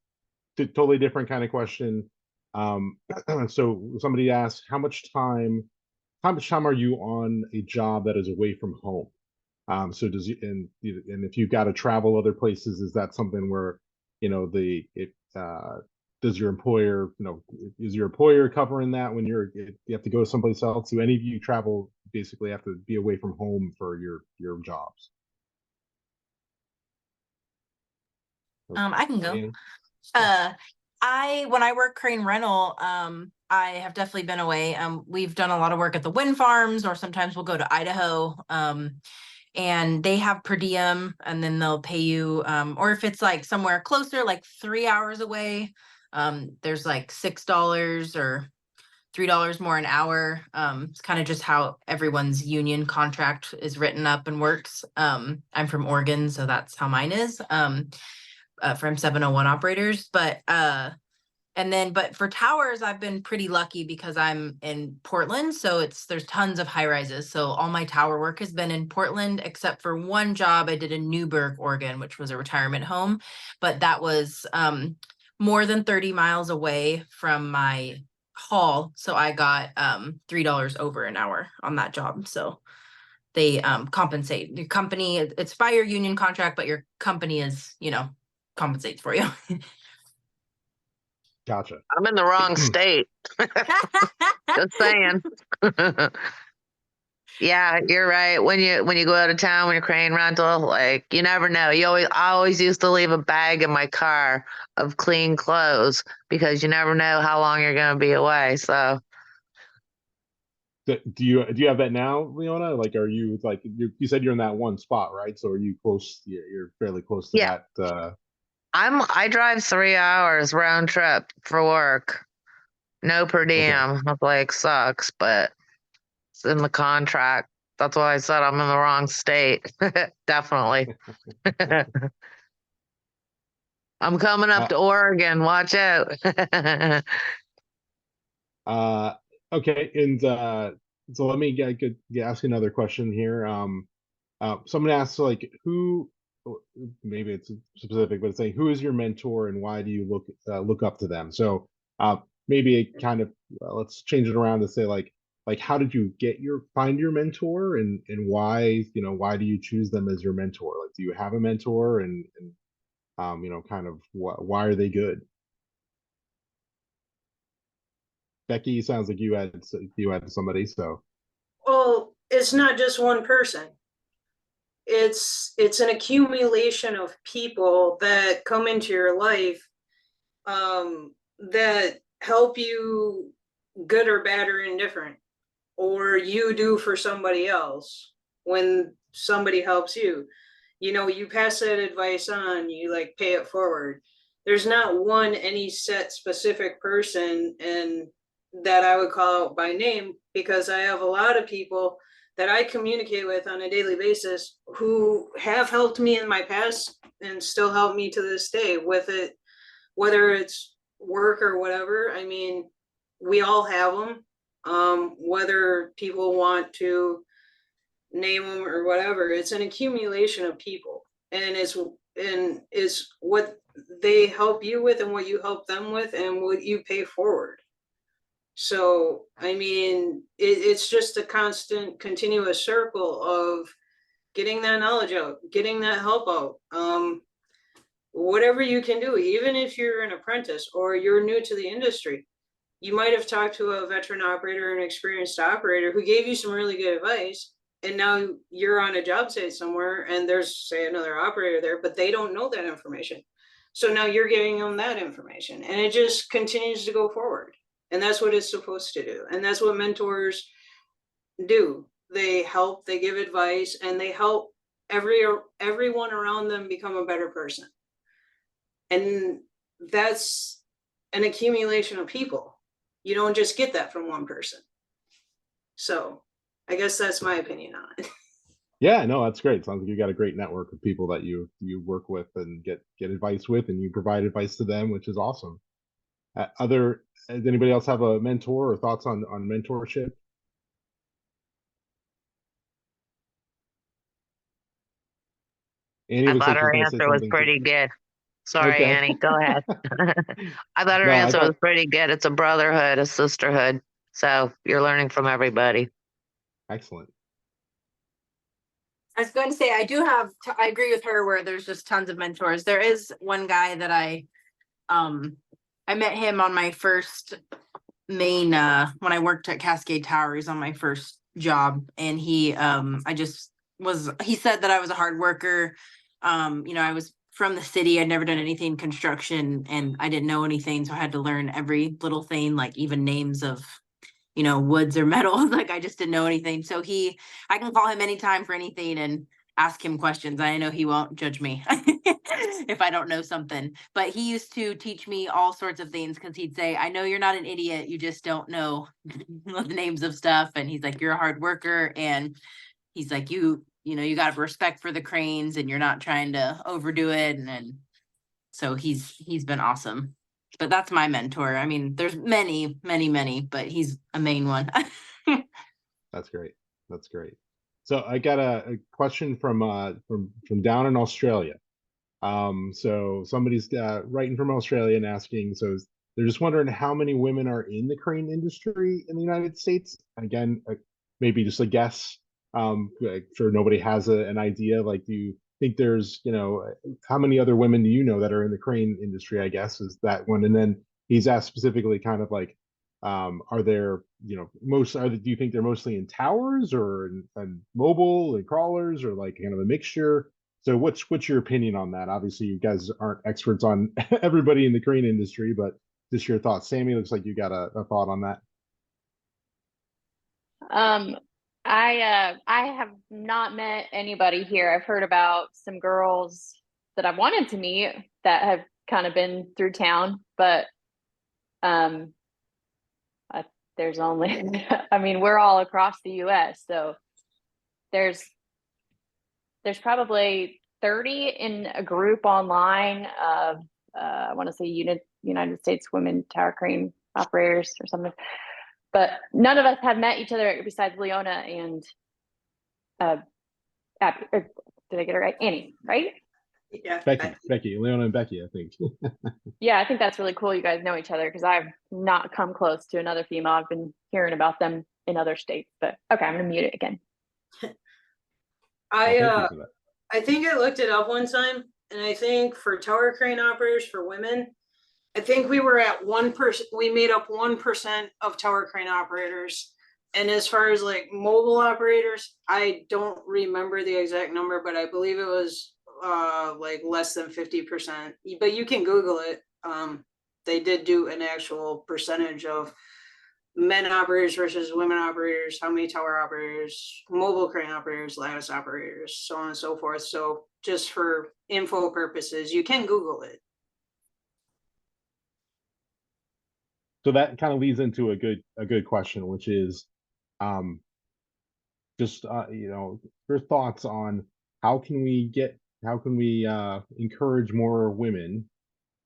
totally different kind of question. So somebody asked, how much time are you on a job that is away from home? So does you and if you've got to travel other places, is that something where, you know, does your employer, you know, is your employer covering that when you have to go someplace else? Do any of you travel, basically have to be away from home for your jobs? I can go. Annie? When I work crane rental, I have definitely been away. We've done a lot of work at the wind farms, or sometimes we'll go to Idaho. And they have per diem, and then they'll pay you, or if it's like somewhere closer, like 3 hours away, there's like $6 or $3 more an hour. It's kind of just how everyone's union contract is written up and works. I'm from Oregon, so that's how mine is. From 701 operators, but for towers, I've been pretty lucky because I'm in Portland, so there's tons of high rises. So all my tower work has been in Portland, except for one job I did in Newburgh, Oregon, which was a retirement home, but that was more than 30 miles away from my hall. So I got $3 over an hour on that job. So they compensate your company. It's by your union contract, but your company is, compensates for you. Gotcha. I'm in the wrong state. Just saying. Yeah, you're right. When you go out of town, when you're crane rental, like, you never know. I always used to leave a bag in my car of clean clothes because you never know how long you're gonna be away. So Do you have that now, Leona? Like, are you like you said you're in that one spot, right? So are you close? You're fairly close to yeah, that. I drive 3 hours round trip for work. No per Okay. diem. I'm like, sucks, but it's in the contract. That's why I said I'm in the wrong state. Definitely. I'm coming up to Oregon. Watch out. Okay, and so let me ask another question here. Someone asked, like, who, maybe it's specific, but it's saying, who is your mentor and why do you look up to them? So maybe it kind of let's change it around to say, like how did you find your mentor, and why, why do you choose them as your mentor? Like, do you have a mentor, and kind of why are they good? Becky, sounds like you had somebody, so. Well, it's not just one person. It's an accumulation of people that come into your life that help you, good or bad or indifferent, or you do for somebody else when somebody helps you. You pass that advice on, you like pay it forward. There's not any set specific person and that I would call out by name, because I have a lot of people that I communicate with on a daily basis who have helped me in my past and still help me to this day with it, whether it's work or whatever. I mean, we all have them, whether people want to name them or whatever. It's an accumulation of people, and it's what they help you with and what you help them with and what you pay forward. So, I mean, it's just a constant, continuous circle of getting that knowledge out, getting that help out. Whatever you can do, even if you're an apprentice or you're new to the industry, you might have talked to a veteran operator, an experienced operator who gave you some really good advice. And now you're on a job site somewhere and there's, say, another operator there, but they don't know that information. So now you're giving them that information, and it just continues to go forward. And that's what it's supposed to do. And that's what mentors do. They help, they give advice, and they help everyone around them become a better person. And that's an accumulation of people. You don't just get that from one person. So I guess that's my opinion on it. Yeah, no, that's great. Sounds like you got a great network of people that you work with and get advice with, and you provide advice to them, which is awesome. Does anybody else have a mentor or thoughts on mentorship? Annie I looks thought like she's her going to say answer was something. pretty good. Sorry, Okay. Annie, go ahead. I thought her No, answer was pretty good. It's a brotherhood, a sisterhood. So you're learning from everybody. Excellent. I was going to say, I agree with her where there's just tons of mentors. There is one guy that I met him on my first main, when I worked at Cascade Towers on my first job. And he said that I was a hard worker. I was from the city. I'd never done anything construction and I didn't know anything. So I had to learn every little thing, like even names of, woods or metals. Like I just didn't know anything. So I can call him anytime for anything and ask him questions. I know he won't judge me if I don't know something, but he used to teach me all sorts of things because he'd say, I know you're not an idiot. You just don't know the names of stuff. And he's like, you're a hard worker. And he's like, you got to respect for the cranes and you're not trying to overdo it. And so he's been awesome. But that's my mentor. I mean, there's many, many, many, but he's a main one. That's great. That's great. So I got a question from down in Australia. So somebody's writing from Australia and asking, so they're just wondering how many women are in the crane industry in the United States. Again, maybe just a guess. I'm sure nobody has an idea. Like, do you think there's, how many other women do you know that are in the crane industry, I guess, is that one. And then he's asked specifically kind of like, are there, do you think they're mostly in towers or in mobile and crawlers or like kind of a mixture? So what's your opinion on that? Obviously, you guys aren't experts on everybody in the crane industry, but just your thoughts. Sammy, looks like you got a thought on that. I have not met anybody here. I've heard about some girls that I wanted to meet that have kind of been through town, but there's only I mean, we're all across the US, so there's probably 30 in a group online of I want to say United States Women Tower Crane Operators or something. But none of us have met each other besides Leona and Abby, did I get it right? Annie, right? Yeah. Becky, Leona and Becky, I think. Yeah, I think that's really cool. You guys know each other because I've not come close to another female. I've been hearing about them in other states, but okay, I'm gonna mute it again. I think I looked it up one time, and I think for tower crane operators for women, I think we were at 1%. We made up 1% of tower crane operators. And as far as like mobile operators, I don't remember the exact number, but I believe it was like less than 50%. But you can Google it. They did do an actual percentage of men operators versus women operators, how many tower operators, mobile crane operators, lattice operators, so on and so forth. So just for info purposes, you can Google it. So that kind of leads into a good question, which is just your thoughts on how can we encourage more women,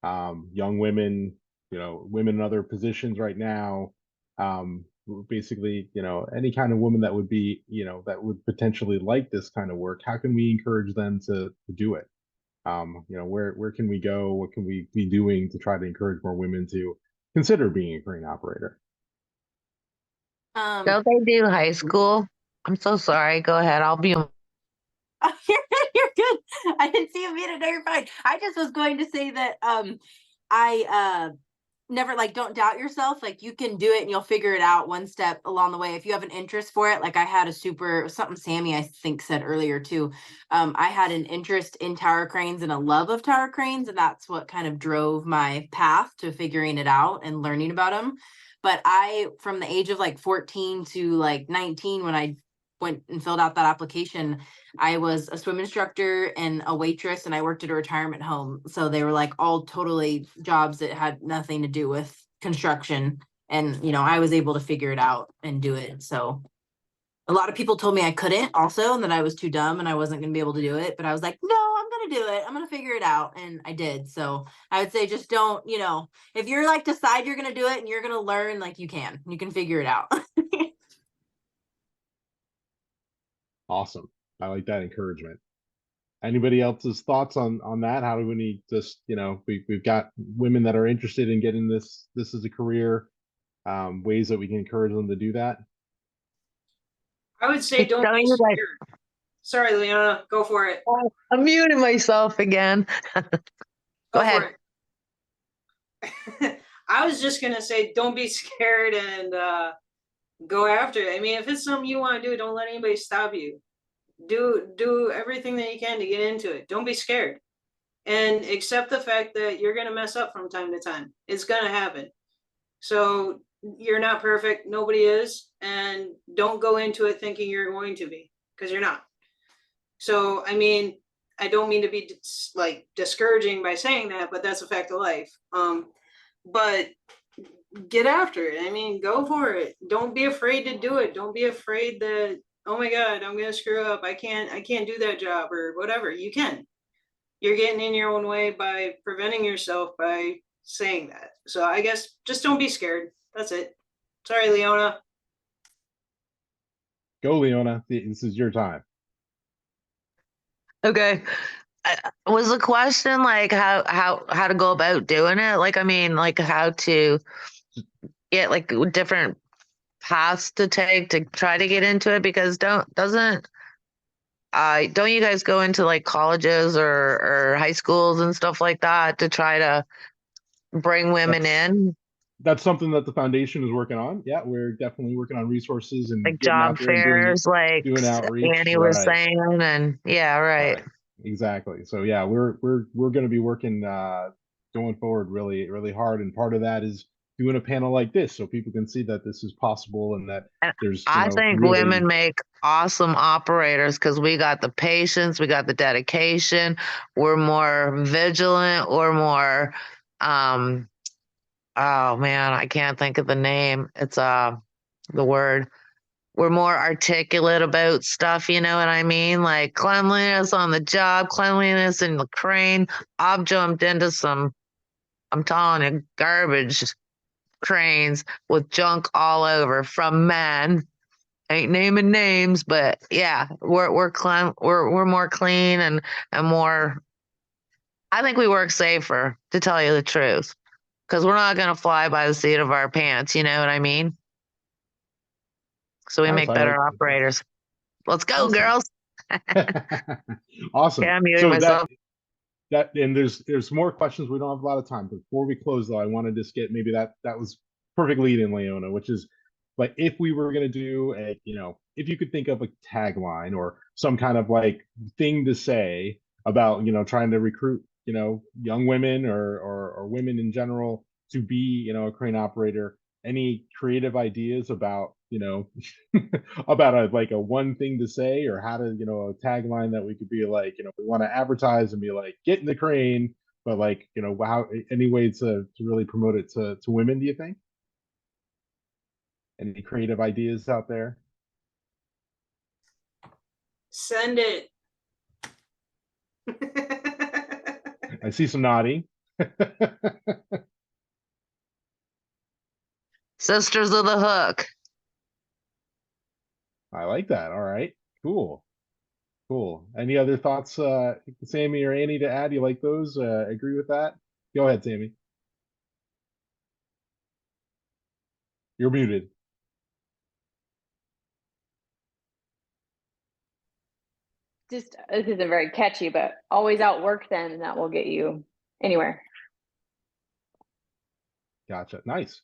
young women, women in other positions right now, basically, any kind of woman that would be, that would potentially like this kind of work. How can we encourage them to do it? Where can we go? What can we be doing to try to encourage more women to consider being a crane operator? Don't they do high school? I'm so sorry. Go ahead. I'll be. You're good. I didn't see a minute. No, you're fine. I just was going to say that I never don't doubt yourself. Like you can do it and you'll figure it out one step along the way. If you have an interest for it, like I had something Sammy I think said earlier too. I had an interest in tower cranes and a love of tower cranes, and that's what kind of drove my path to figuring it out and learning about them. But from the age of 14 to 19, when I went and filled out that application, I was a swim instructor and a waitress, and I worked at a retirement home. So they were like all totally jobs that had nothing to do with construction. And, you know, I was able to figure it out and do it. So a lot of people told me I couldn't also, and that I was too dumb and I wasn't going to be able to do it. But I was like, no, I'm going to do it. I'm going to figure it out. And I did. So I would say just don't, you know, if you're like decide you're going to do it and you're going to learn, like you can figure it out. Awesome. I like that encouragement. Anybody else's thoughts on that? How do we just, you know, we've got women that are interested in getting this as a career, ways that we can encourage them to do that? I would say don't Telling be you guys- scared. Sorry, Leona, go for it. I'm muting myself again. Go ahead. For it. I was just gonna say, don't be scared and go after it. I mean, if it's something you want to do, don't let anybody stop you. Do everything that you can to get into it. Don't be scared, and accept the fact that you're gonna mess up from time to time. It's gonna happen. So you're not perfect. Nobody is, and don't go into it thinking you're going to be, because you're not. So, I mean, I don't mean to be like discouraging by saying that, but that's a fact of life. But get after it. I mean, go for it. Don't be afraid to do it. Don't be afraid that, oh my God, I'm gonna screw up. I can't do that job or whatever. You can. You're getting in your own way by preventing yourself by saying that. So I guess just don't be scared. That's it. Sorry, Leona. Go, Leona. This is your time. Okay. Was the question like how to go about doing it? Like, I mean, like how to get like different paths to take to try to get into it? Because don't you guys go into like colleges or high schools and stuff like that to try to bring women in? That's something that the foundation is working on. Yeah, we're definitely working on resources and Like getting out job there and fairs, like doing outreach. Annie was Right. saying, and yeah, right. Exactly. So yeah, we're going to be working going forward really hard, and part of that is doing a panel like this so people can see that this is possible and that And there's I think really women make awesome operators because we got the patience, we got the dedication, we're more vigilant, we're more oh man, I can't think of the name. It's the word. We're more articulate about stuff, you know what I mean? Like cleanliness on the job, cleanliness in the crane. I've jumped into some, I'm telling you, garbage cranes with junk all over from men. Ain't naming names, but yeah, we're clean, we're more clean and more. I think we work safer, to tell you the truth, because we're not gonna fly by the seat of our pants. You know what I mean? So we nice. make better operators. Let's go, Awesome. girls. Awesome. Yeah, I'm muting So myself. that and there's more questions. We don't have a lot of time. Before we close, though, I want to just get maybe that was perfect lead in, Leona, which is like if we were going to do a, if you could think of a tagline or some kind of like thing to say about, trying to recruit, young women or women in general to be, a crane operator, any creative ideas about, about a one thing to say or how to, a tagline that we could be like, we want to advertise and be like, get in the crane, but like, how, any ways to really promote it to women, do you think? Any creative ideas out there? Send it. I see some nodding. Sisters of the Hook. I like that. All right, cool. Any other thoughts, Sammy or Annie, to add? You like those? Agree with that? Go ahead, Sammy. You're muted. Just this isn't very catchy, but always outwork them, and that will get you anywhere. Gotcha. Nice.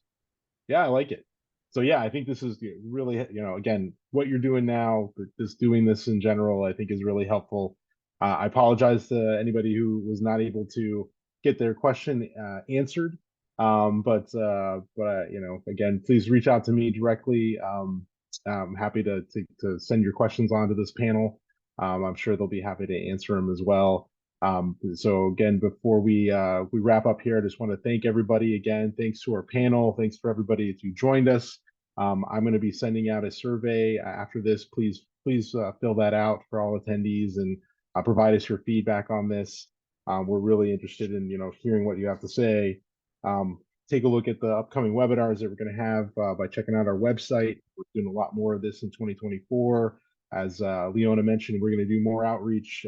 Yeah, I like it. So yeah, I think this is really, again, what you're doing now, just doing this in general, I think is really helpful. I apologize to anybody who was not able to get their question answered. But again, please reach out to me directly. I'm happy to send your questions on to this panel. I'm sure they'll be happy to answer them as well. So again, before we wrap up here, I just want to thank everybody again. Thanks to our panel. Thanks for everybody that you joined us. I'm going to be sending out a survey after this. Please fill that out for all attendees and provide us your feedback on this. We're really interested in hearing what you have to say. Take a look at the upcoming webinars that we're going to have by checking out our website. We're doing a lot more of this in 2024. As Leona mentioned, we're going to do more outreach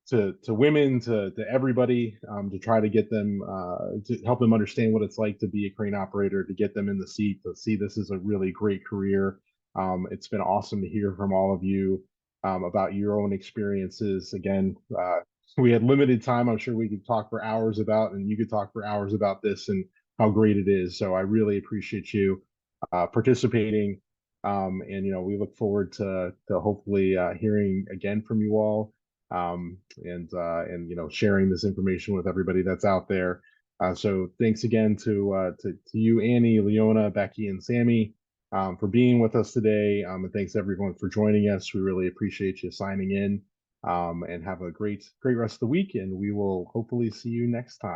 to women, to everybody, to try to get them, to help them understand what it's like to be a crane operator, to get them in the seat, to see this is a really great career. It's been awesome to hear from all of you about your own experiences. Again, we had limited time. I'm sure we could talk for hours about, and you could talk for hours about this and how great it is. So I really appreciate you participating. And we look forward to hopefully hearing again from you all, and sharing this information with everybody that's out there. So thanks again to you, Annie, Leona, Becky, and Sammy, for being with us today. And thanks everyone for joining us. We really appreciate you signing in. And have a great rest of the week, and we will hopefully see you next time.